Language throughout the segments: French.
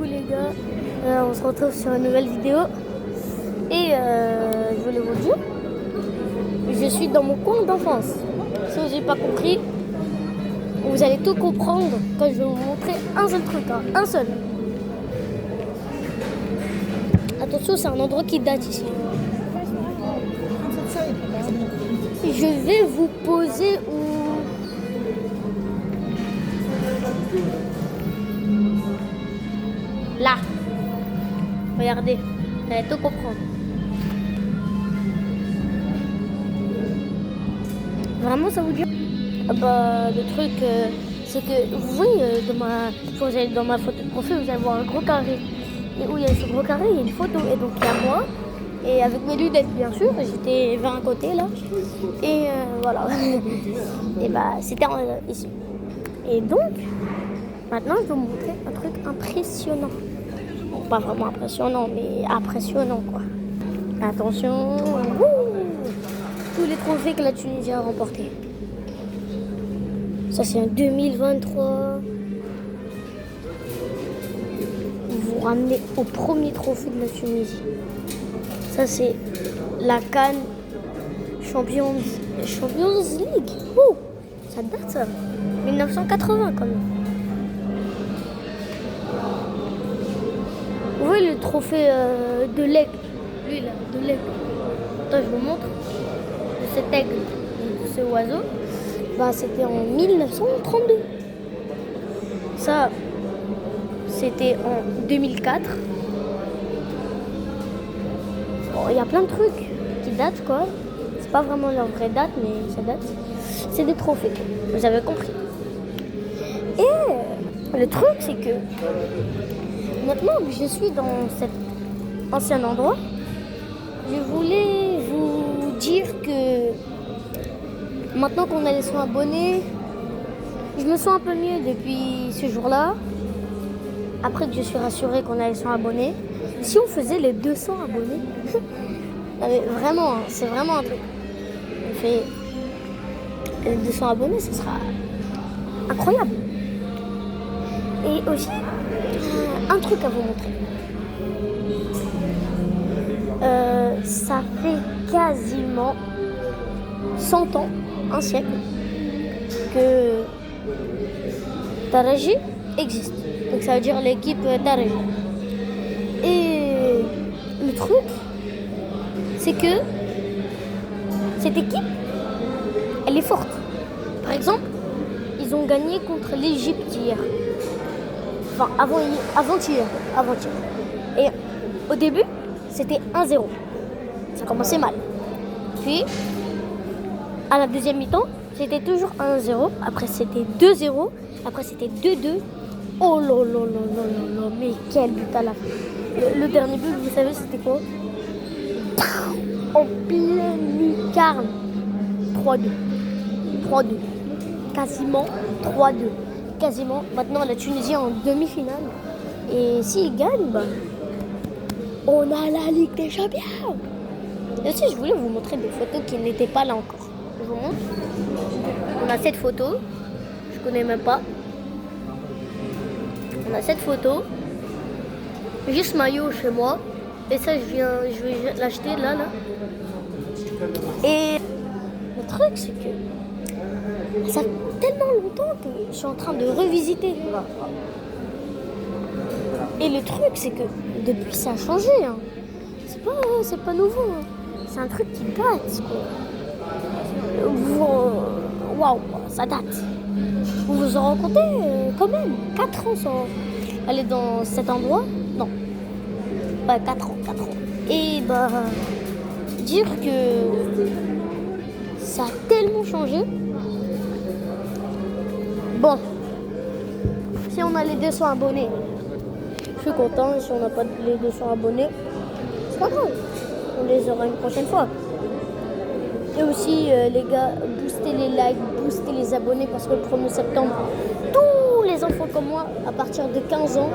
les gars, on se retrouve sur une nouvelle vidéo et je voulais vous dire, je suis dans mon coin d'enfance. Si vous n'avez pas compris, vous allez tout comprendre quand je vais vous montrer un seul truc, hein, un seul. Attention, c'est un endroit qui date ici. Je vais vous poser où... Là. Regardez, vous allez tout comprendre. Vraiment, ça vous dit? Le truc, c'est que vous voyez, quand vous allez dans ma photo de profil, vous allez voir un gros carré. Et où il y a ce gros carré, il y a une photo. Et donc, il y a moi. Et avec mes lunettes, bien sûr. J'étais vers un côté, là. Et voilà. Et c'était ici. Et donc, maintenant, je vais vous montrer un truc impressionnant. Bon, pas vraiment impressionnant, mais impressionnant, quoi. Attention. Tous les trophées que la Tunisie a remportés. Ça, c'est en 2023. Vous ramenez au premier trophée de la Tunisie. Ça, c'est la CAN Champions League. Ouh, ça date, ça. 1980, quand même. Vous voyez le trophée de l'aigle. Lui, là, de l'aigle. Attends, je vous montre. De cet aigle, de ce oiseau. C'était en 1932. Ça, c'était en 2004. Bon, il y a plein de trucs qui datent, quoi. C'est pas vraiment leur vraie date, mais ça date. C'est des trophées. Vous avez compris. Et le truc, c'est que maintenant que je suis dans cet ancien endroit, je voulais vous dire que maintenant qu'on a les 100 abonnés, je me sens un peu mieux depuis ce jour-là. Après que je suis rassurée qu'on a les 100 abonnés. Si on faisait les 200 abonnés, non mais vraiment, c'est vraiment un truc. On fait les 200 abonnés, ce sera incroyable. Et aussi, un truc à vous montrer. Ça fait quasiment 100 ans, un siècle, que Taraji existe. Donc ça veut dire l'équipe Taraji. Et le truc, c'est que cette équipe, elle est forte. Par exemple, ils ont gagné contre l'Égypte hier. Enfin, avant-hier. Et au début, c'était 1-0. Ça commençait mal. Puis, à la deuxième mi-temps, c'était toujours 1-0. Après, c'était 2-0. Après, c'était 2-2. Oh là là là là là, mais quel but à la fin. Le dernier but, vous savez, c'était quoi? En pleine lucarne. 3-2. Quasiment 3-2. Quasiment. Maintenant, la Tunisie est en demi-finale. Et s'ils gagnent, on a la Ligue des Champions. Et aussi, je voulais vous montrer des photos qui n'étaient pas là encore. Je vous montre. On a cette photo. Je connais même pas. On a cette photo. Juste maillot chez moi. Et ça, je vais l'acheter là. Et le truc, c'est que ça fait tellement longtemps que je suis en train de revisiter. Et le truc, c'est que depuis, ça a changé. Hein. C'est pas nouveau. Hein. C'est un truc qui date. Waouh, ça date. Vous vous en rendez compte quand même. 4 ans sans aller dans cet endroit. Non. 4 ans. Et dire que ça a tellement changé. Bon. Si on a les 200 abonnés, je suis content. Si on n'a pas les 200 abonnés, c'est pas grave. On les aura une prochaine fois. Et aussi, les gars, boostez les likes, boostez les abonnés parce que le 1er septembre, tous les enfants comme moi, à partir de 15 ans,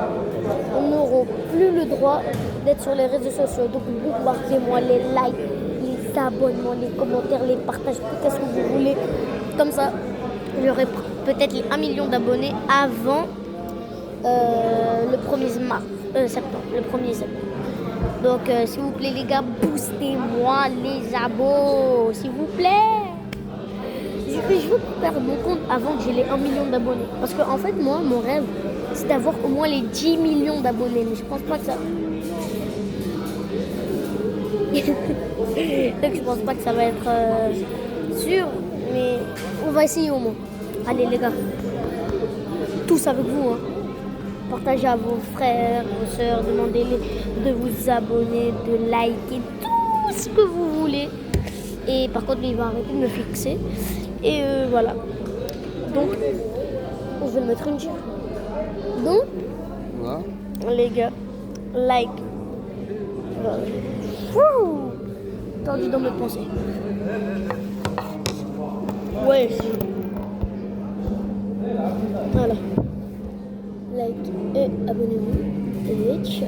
n'auront plus le droit d'être sur les réseaux sociaux. Donc, bombardez-moi les likes, les abonnements, les commentaires, les partages, tout ce que vous voulez. Comme ça, j'aurai peut-être les 1 million d'abonnés avant le 1er septembre. Le 1er septembre. Donc, s'il vous plaît, les gars, boostez-moi les abos, s'il vous plaît. Je veux perdre mon compte avant que j'ai les 1 million d'abonnés. Parce que, en fait, moi, mon rêve, c'est d'avoir au moins les 10 millions d'abonnés. Mais je pense pas que ça... Donc, je pense pas que ça va être sûr. Mais on va essayer au moins. Allez, les gars. Tous avec vous, hein. Partagez à vos frères, vos sœurs, demandez-les de vous abonner, de liker, tout ce que vous voulez. Et par contre, il va arrêter de me fixer. Et voilà. Donc, je vais le mettre une gire. Donc, Voilà. les gars, like. Perdu dans mes pensées. Ouais. Voilà. Like et abonnez-vous. Et ciao.